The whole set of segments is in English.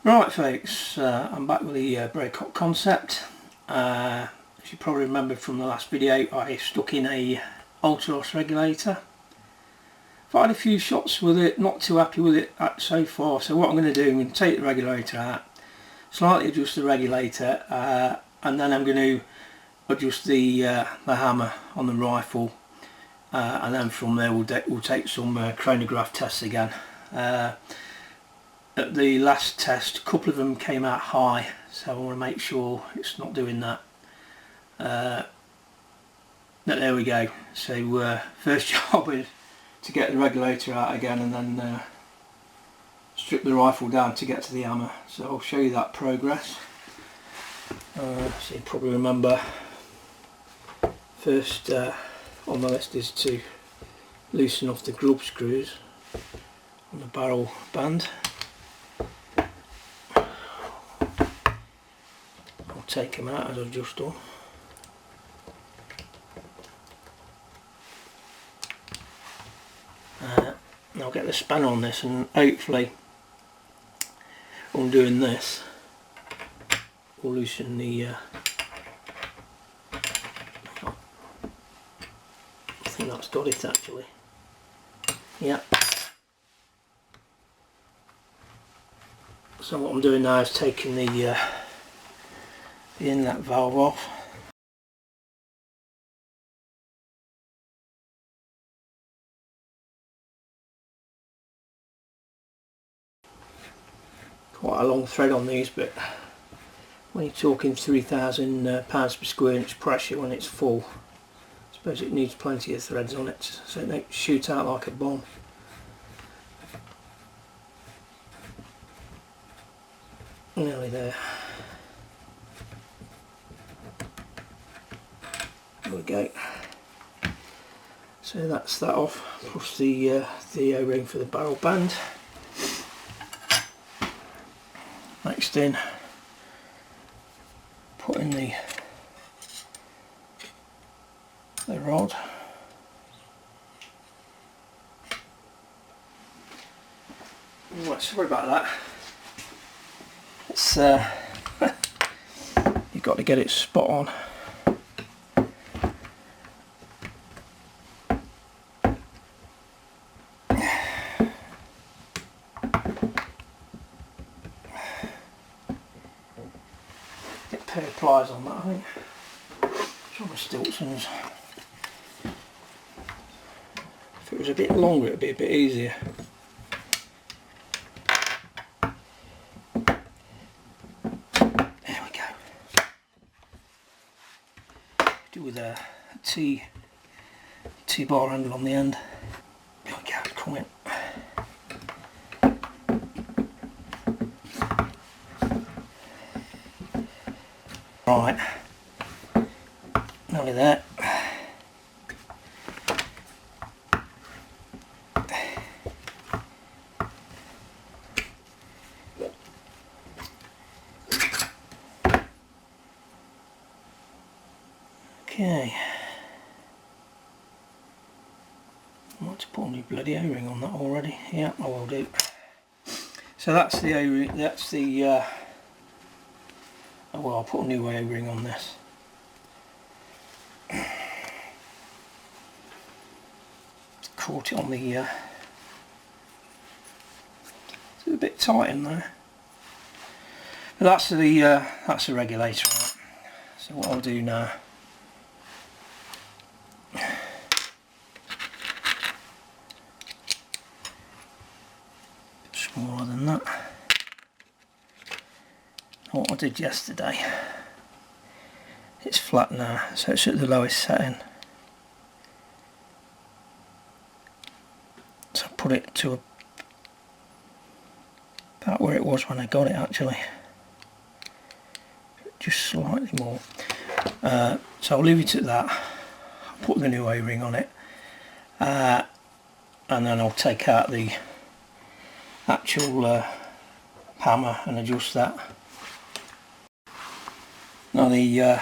Right folks, I'm back with the Brocock Concept. As you probably remember from the last video, I stuck in a ultra-loss regulator. I've had a few shots with it, not too happy with it so far, so what I'm going to do, I'm going to take the regulator out, slightly adjust the regulator, and then I'm going to adjust the hammer on the rifle, and then from there we'll take some chronograph tests again. At the last test, a couple of them came out high, so I want to make sure it's not doing that. But there we go. So first job is to get the regulator out again, and then strip the rifle down to get to the hammer. So I'll show you that progress. So you probably remember, first on the list is to loosen off the grub screws on the barrel band. Take them out as I've just done. I'll get the spanner on this, and hopefully undoing this will loosen the I think that's got it actually. Yeah. So what I'm doing now is taking the inlet valve off. Quite a long thread on these, but when you're talking 3,000 pounds per square inch pressure when it's full, I suppose it needs plenty of threads on it so it don't shoot out like a bomb. Nearly there. There we go. So that's that off, plus the O-ring for the barrel band. Next in, put in the rod. Oh, sorry about that. It's you've got to get it spot on. Pair of pliers on that, I think. It's on the Stiltsons. If it was a bit longer, it'd be a bit easier. There we go. Do with a T-bar handle on the end. There we go, come in. Right, nearly there. Okay, I might have put a new bloody O-ring on that already. Yeah, I will do. So that's the O-ring, that's the well, I'll put a new O-ring on this. Caught it on the it's a bit tight in there, but that's the regulator on it. So what I'll do now, smaller than that. What I did yesterday, it's flat now, so it's at the lowest setting. So I put it to about where it was when I got it actually, just slightly more. So I'll leave it at that. I'll put the new O-ring on it, and then I'll take out the actual hammer and adjust that. Now the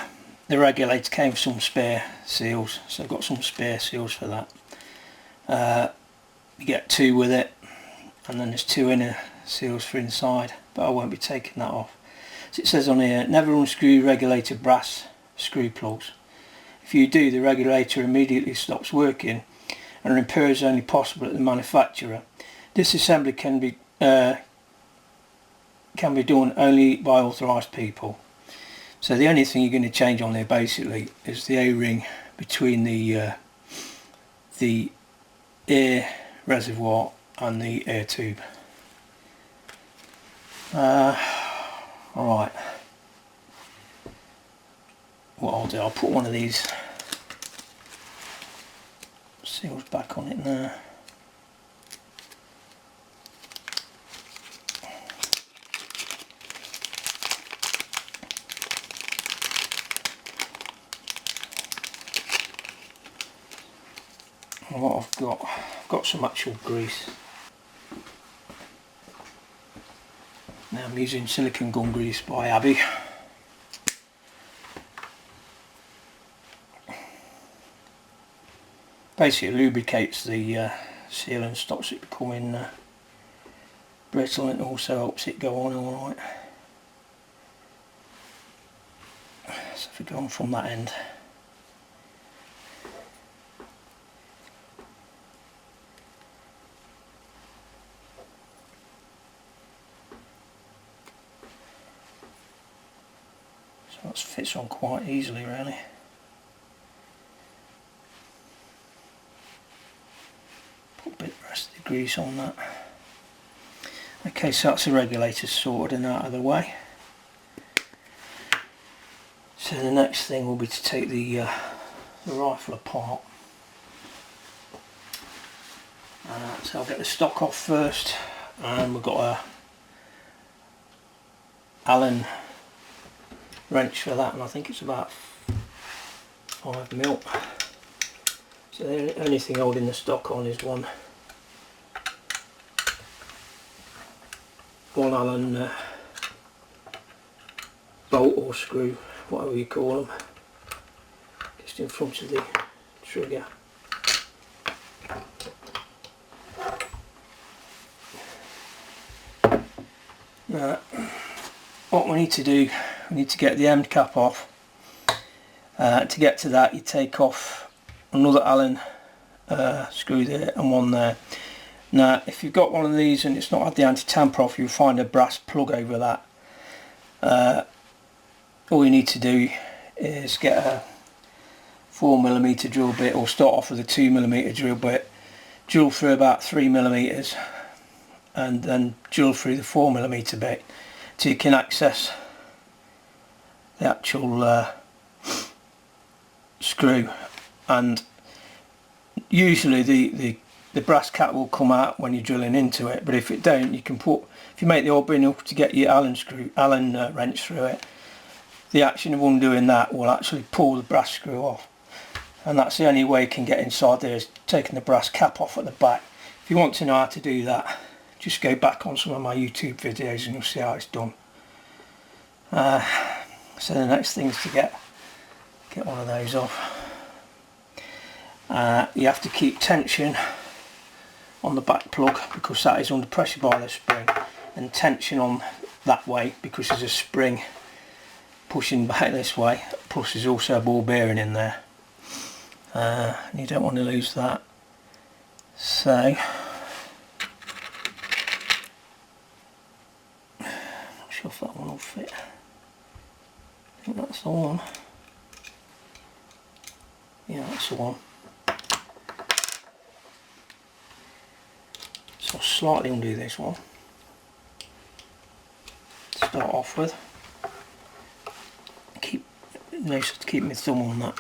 regulator came with some spare seals, so I've got some spare seals for that. You get 2 with it, and then there's 2 inner seals for inside, but I won't be taking that off. So it says on here, never unscrew regulator brass screw plugs. If you do, the regulator immediately stops working and repair is only possible at the manufacturer. Disassembly can be done only by authorised people. So the only thing you're going to change on there basically is the O-ring between the air reservoir and the air tube. Alright, what I'll do, I'll put one of these seals back on it now. And what I've got some actual grease. Now I'm using silicone gun grease by Abbey. Basically it lubricates the seal and stops it becoming brittle, and also helps it go on alright. So if we go on from that end, so that fits on quite easily really. Put a bit of the rest of the grease on that. Okay, so that's the regulator sorted and out of the way. So the next thing will be to take the rifle apart. So I'll get the stock off first, and we've got a Allen wrench for that, and I think it's about 5mm. So the only thing holding the stock on is one Allen bolt or screw, whatever you call them, just in front of the trigger. Now, what we need to do, we need to get the end cap off. To get to that, you take off another Allen screw there and one there. Now if you've got one of these and it's not had the anti-tamper off, you'll find a brass plug over that. All you need to do is get a 4mm drill bit, or start off with a 2mm drill bit, drill through about 3mm and then drill through the 4mm bit till you can access the actual screw. And usually the brass cap will come out when you're drilling into it, but if it don't, you can put, if you make the hole big enough to get your Allen wrench through it, the action of undoing that will actually pull the brass screw off, and that's the only way you can get inside there, is taking the brass cap off at the back. If you want to know how to do that, just go back on some of my YouTube videos and you'll see how it's done. So the next thing is to get one of those off. You have to keep tension on the back plug because that is under pressure by the spring, and tension on that way because there's a spring pushing back this way, plus there's also a ball bearing in there. and you don't want to lose that. So not sure if that one will fit. I think that's the one. Yeah, that's the one. So I'll slightly undo this one to start off with. Nice to keep my thumb on that.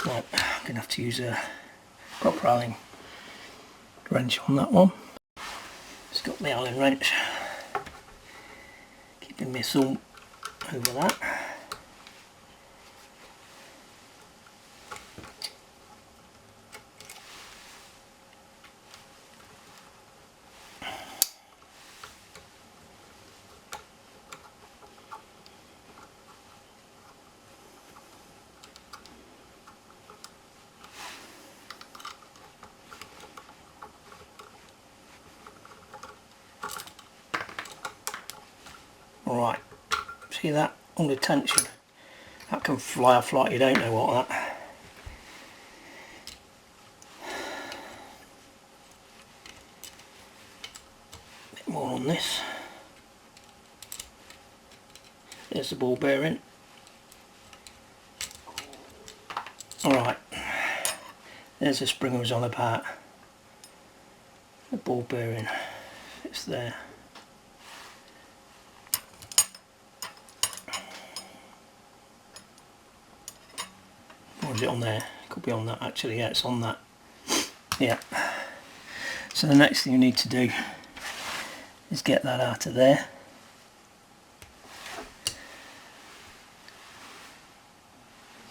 Right, I'm going to have to use a proper Allen wrench on that one. Just got the Allen wrench, keeping my thumb over that. Right, see that under tension? That can fly off like you don't know what that. Bit more on this. There's the ball bearing. Alright, there's the spring I was on about. The ball bearing fits there. Or is it on there? It could be on that actually, yeah, it's on that. Yeah. So the next thing you need to do is get that out of there.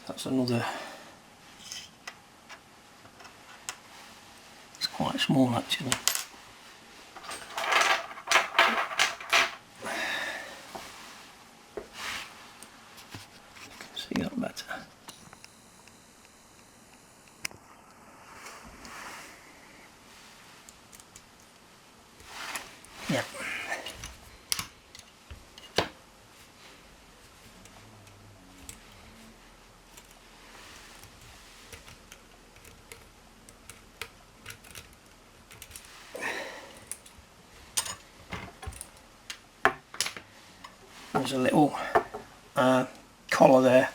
That's another, it's quite small actually. See that better. Yeah. There's a little collar there,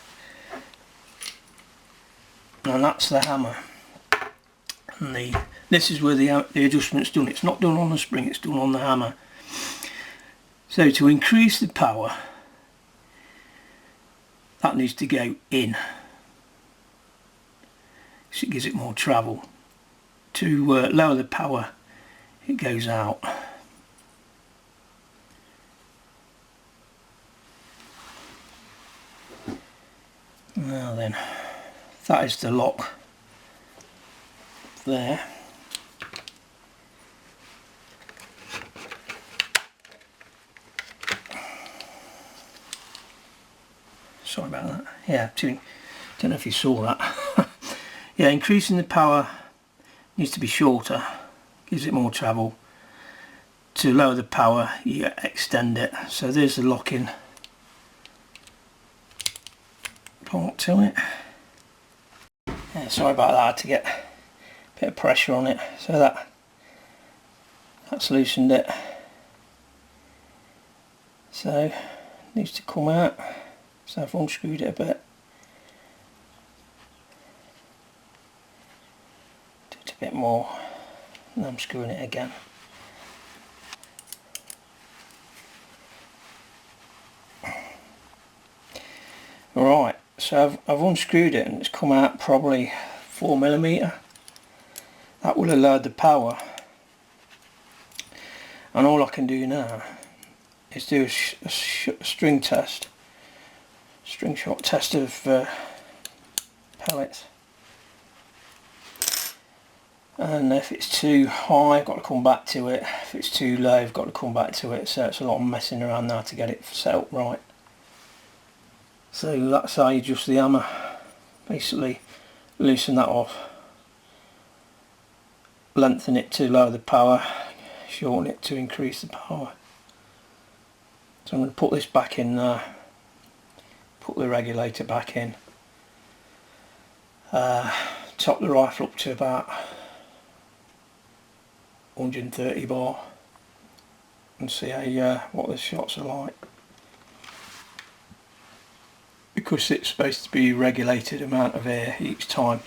and that's the hammer. And this is where the adjustment's done. It's not done on the spring, it's done on the hammer. So to increase the power, that needs to go in, so it gives it more travel. To lower the power, it goes out. Now then, that is the lock there. Sorry about that. Yeah, don't know if you saw that. Yeah, increasing the power needs to be shorter, gives it more travel. To lower the power, you extend it. So there's the locking part to it. Yeah, sorry about that, I had to get a bit of pressure on it, so that's loosened it. So it needs to come out, so I've unscrewed it a bit. Do it a bit more, and I'm screwing it again. Right, so I've unscrewed it and it's come out probably 4mm. That will allow the power, and all I can do now is do a string test, string shot test of pellets, and if it's too high I've got to come back to it, if it's too low I've got to come back to it, so it's a lot of messing around now to get it set up right. So that's how you adjust the hammer, basically loosen that off, lengthen it to lower the power, shorten it to increase the power. So I'm going to put this back in there, put the regulator back in, top the rifle up to about 130 bar and see how, what the shots are like. Because it's supposed to be regulated amount of air each time,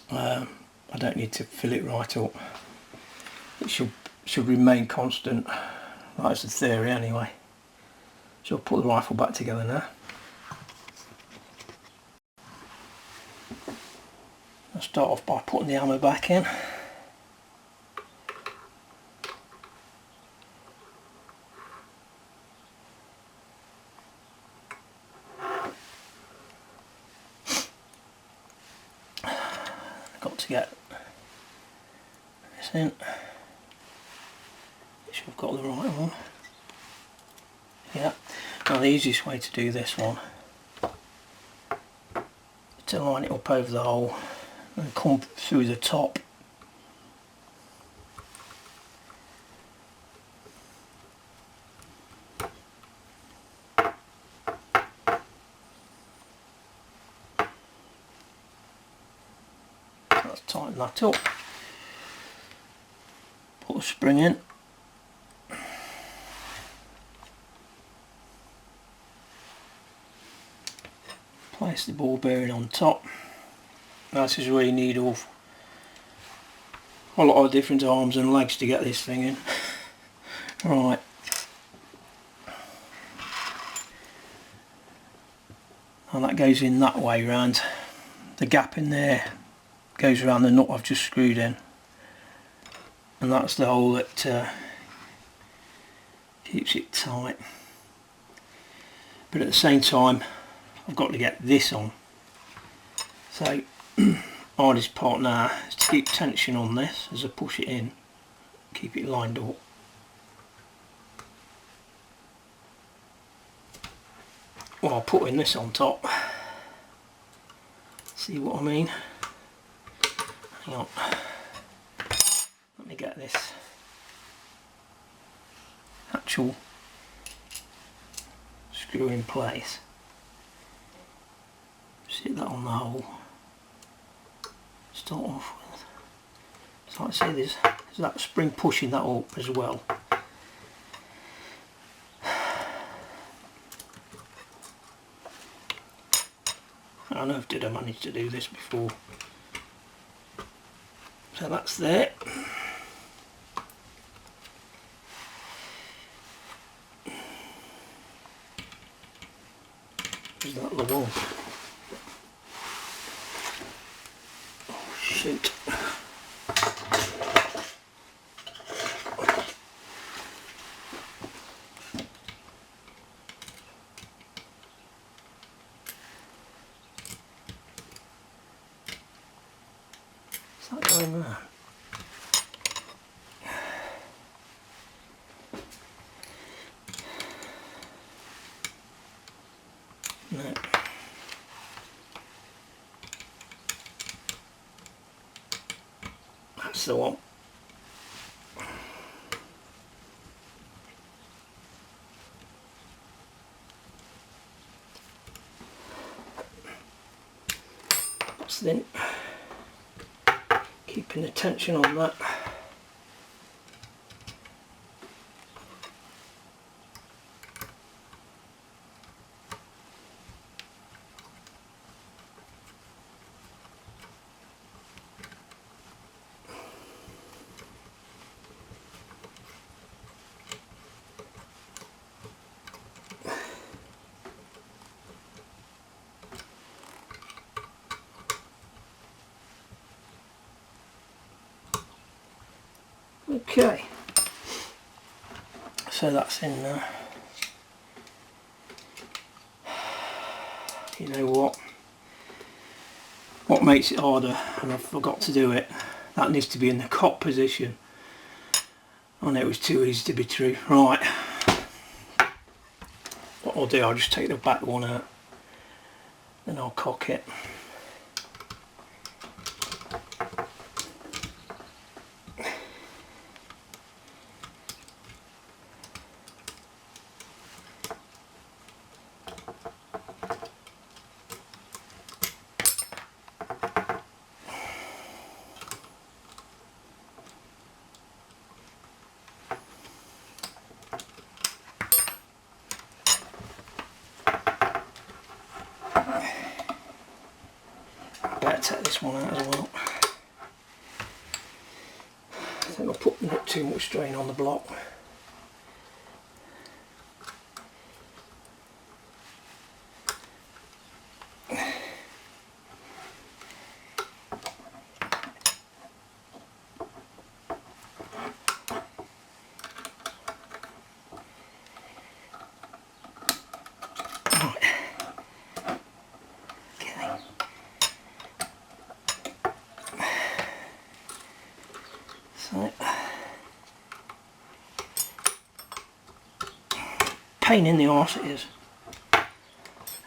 I don't need to fill it right up. It should remain constant. That's the theory anyway. So I'll put the rifle back together now. I'll start off by putting the ammo back in. I've got to get this in. Make sure I've got the right one. Yeah. Now the easiest way to do this one is to line it up over the hole and come through the top. Let's tighten that up. Put the spring in. Place the ball bearing on top. Now this is where you need a lot of different arms and legs to get this thing in. Right. And that goes in that way round. The gap in there goes around the nut I've just screwed in. And that's the hole that keeps it tight. But at the same time I've got to get this on. So hardest part now is to keep tension on this as I push it in, keep it lined up. While putting this on top. See what I mean? Hang on. Let me get this actual screw in place. Sit that on the hole. Start off with. So like I say, there's that spring pushing that up as well. I don't know if I managed to do this before. So that's there. Is that the one? Oh shoot. Is that going there? No. That's the one. That's then keeping the tension on that. Okay, so that's in there. You know what makes it harder, and I forgot to do it, that needs to be in the cock position. I know it was too easy to be true. Right, what I'll do, I'll just take the back one out, then I'll cock it. take this one out as well. I think I'll put not too much strain on the block. So, pain in the arse it is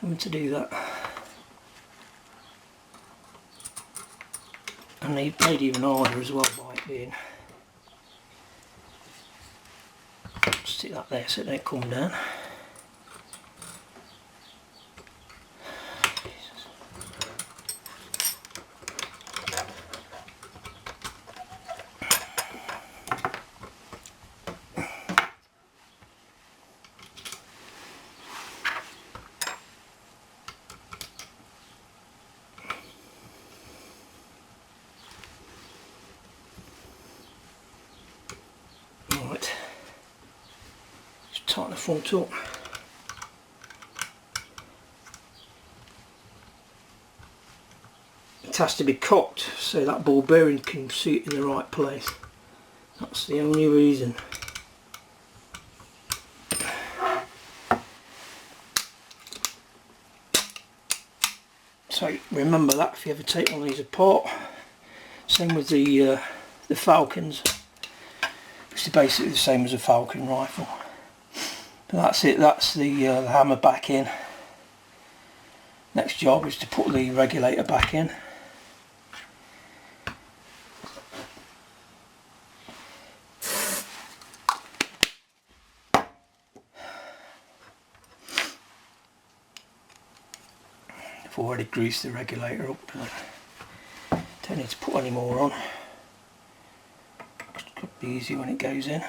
having to do that, and they made even harder as well by it being. Stick that there so it don't come down. Right, just tighten the front up. It has to be cocked so that ball bearing can sit in the right place. That's the only reason. So remember that if you ever take one of these apart. Same with the Falcons. It's basically the same as a Falcon rifle. But that's it, that's the hammer back in. Next job is to put the regulator back in. I've already greased the regulator up, but don't need to put any more on. It could be easy when it goes in.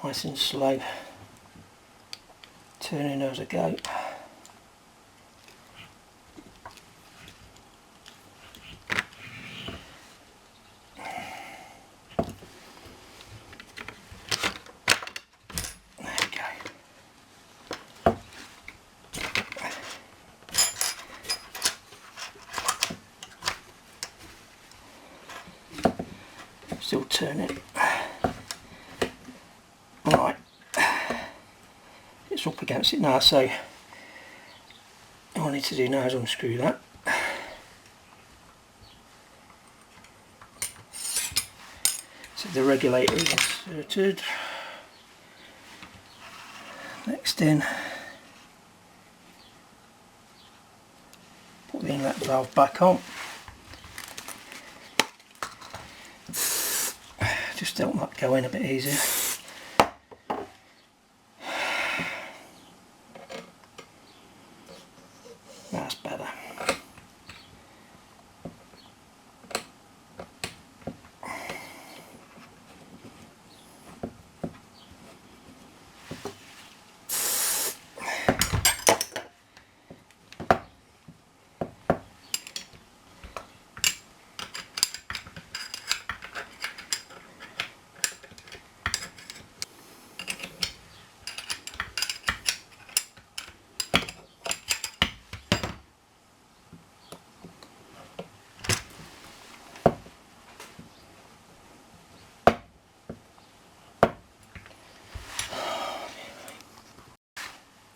Nice and slow, turning as I go. Still turning. Alright, it's up against it now, so all I need to do now is unscrew that. So the regulator is inserted. Next in, put the inlet valve back on. Just help that go in a bit easier. That's better.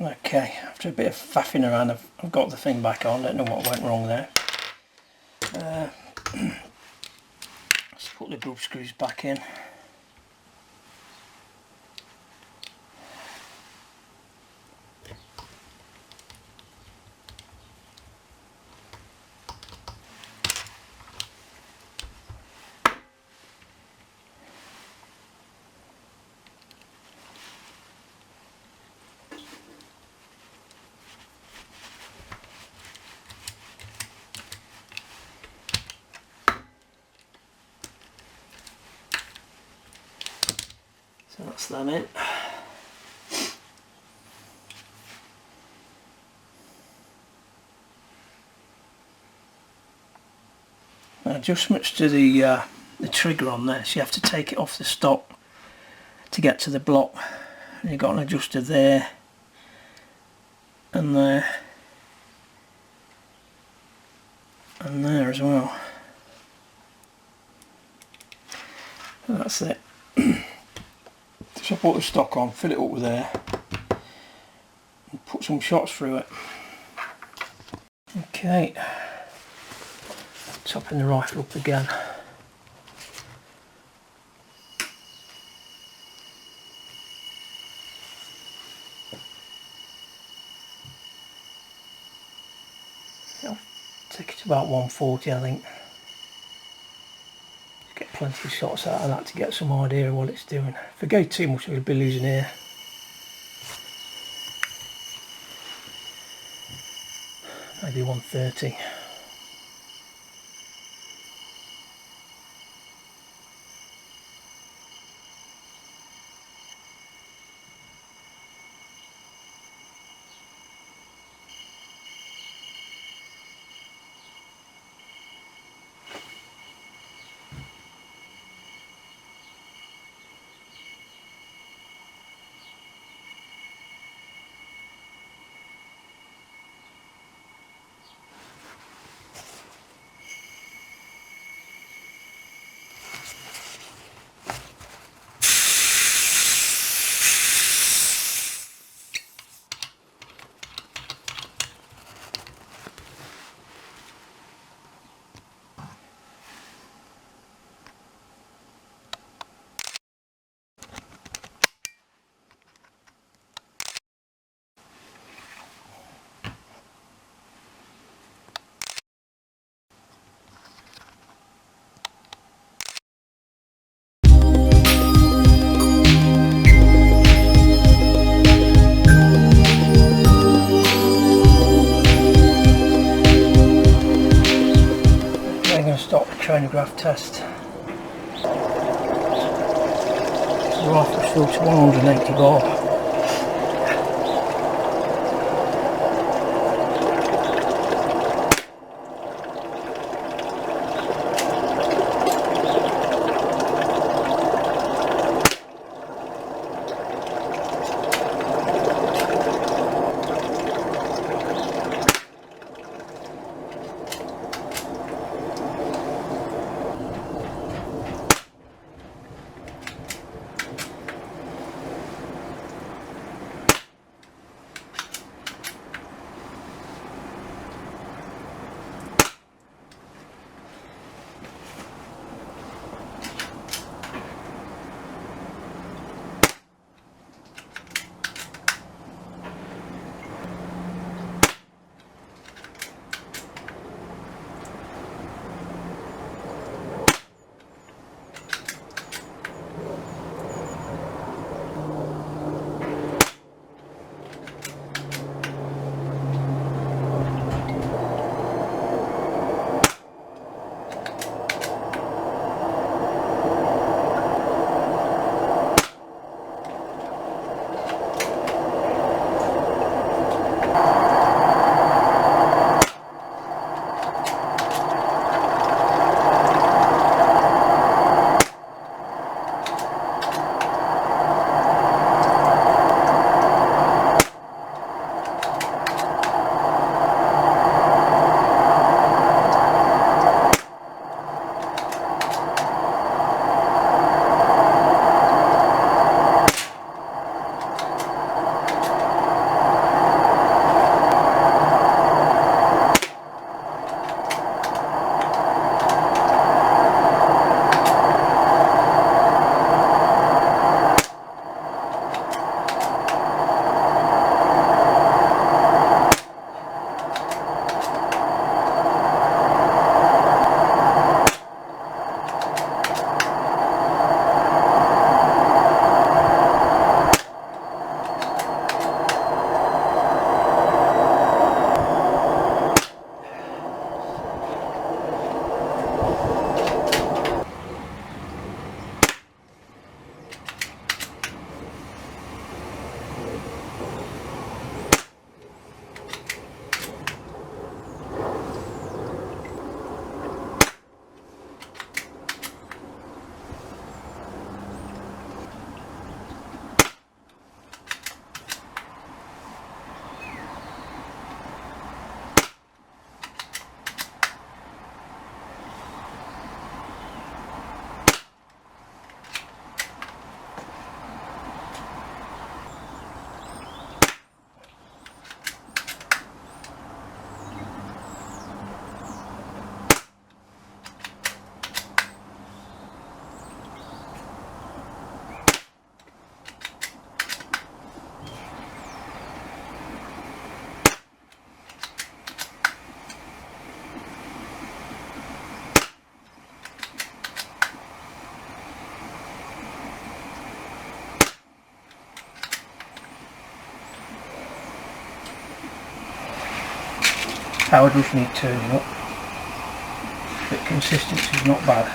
Okay, after a bit of faffing around, I've got the thing back on. Don't know what went wrong there. Let's put the grub screws back in. So that's them in. adjustments to the trigger on this. You have to take it off the stock to get to the block. And you've got an adjuster there and there and there as well. And that's it. So put the stock on, fill it up with air and put some shots through it. Okay, topping the rifle up again. I'll take it to about 140, I think. Just get plenty of shots out of that to get some idea of what it's doing. If I go too much, I'll be losing air. Maybe 130. Stop the chronograph test. The rifle still to 180 bar. Power does need turning up, but consistency is not bad.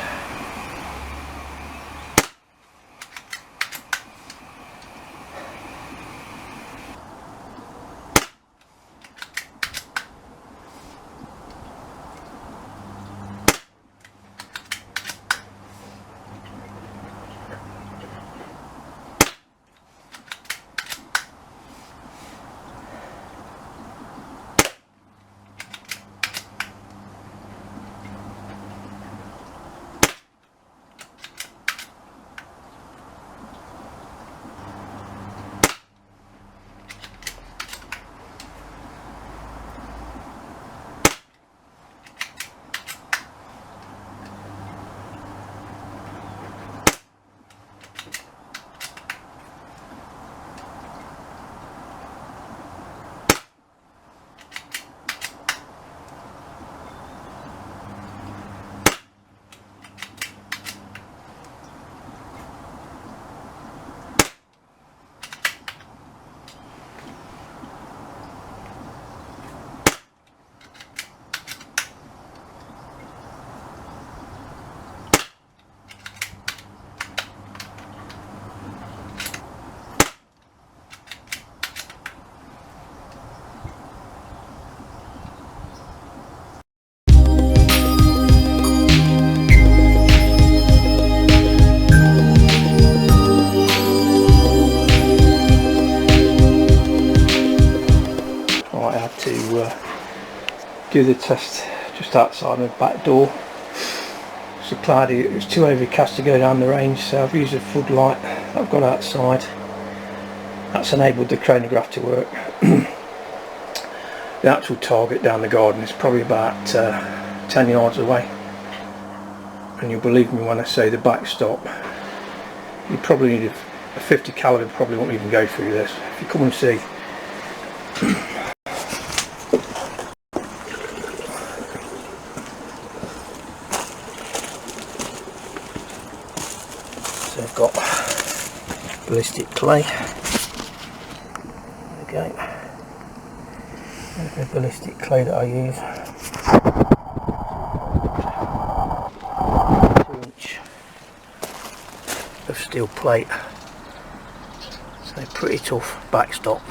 Do the test just outside the back door. It's so cloudy, it was too overcast to go down the range, so I've used a floodlight that I've got outside. That's enabled the chronograph to work. The actual target down the garden is probably about 10 yards away, and you'll believe me when I say the backstop, you probably need a 50 caliber, probably won't even go through this. If you come and see, so I've got ballistic clay. There we go. There's the ballistic clay that I use. 2-inch of steel plate. So pretty tough backstop.